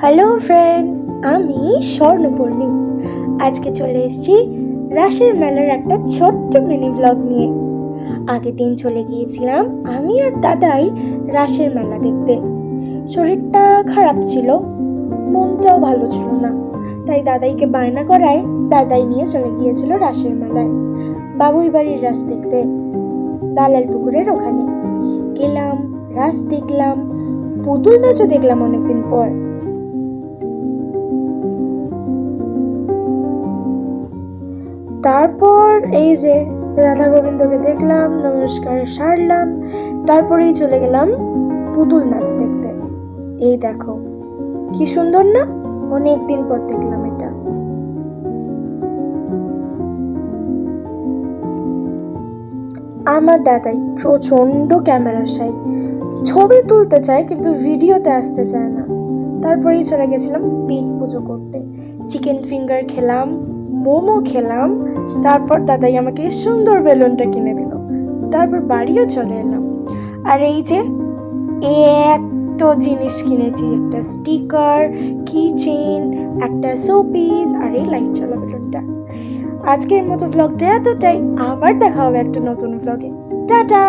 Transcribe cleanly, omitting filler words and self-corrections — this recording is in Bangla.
হ্যালো ফ্রেন্ডস, আমি স্বর্ণপর্ণী। আজকে চলে এসেছি রাসের মেলার একটা ছোট্ট মিনি ব্লগ নিয়ে। আগের দিন চলে গিয়েছিলাম আমি আর দাদাই রাসের মেলা দেখতে। শরীরটা খারাপ ছিল, মনটাও ভালো ছিল না, তাই দাদাইকে বায়না করায় দাদাই নিয়ে চলে গিয়েছিল রাসের মেলায় বাবুই বাড়ির রাস দেখতে। দালাল পুকুরের ওখানে গেলাম, রাস দেখলাম, পুতুল নাচও দেখলাম অনেকদিন পর। তারপর এই যে রাধা গোবিন্দকে দেখলাম, নমস্কার সারলাম, তারপরেই চলে গেলাম পুতুল নাচ দেখতে। এই দেখো কি সুন্দর না, অনেক দিন পর দেখলাম এটা। আমার দাদাই প্রচন্ড ক্যামেরার সাই, ছবি তুলতে চায় কিন্তু ভিডিওতে আসতে চায় না। তারপরেই চলে গেছিলাম পেট পুজো করতে, চিকেন ফিঙ্গার খেলাম, মোমো খেলাম, তারপর দাদাই আমাকে সুন্দর বেলুনটা কিনে দিল। তারপর বাড়িও চলে এলাম। আর এই যে এত জিনিস কিনেছি, একটা স্টিকার, কি চেন, একটা শোপিস আর এই লাইট জ্বলা বেলুনটা। আজকের মতো ব্লগটা এতটাই, আবার দেখা হবে একটা নতুন ব্লগে। টাটা।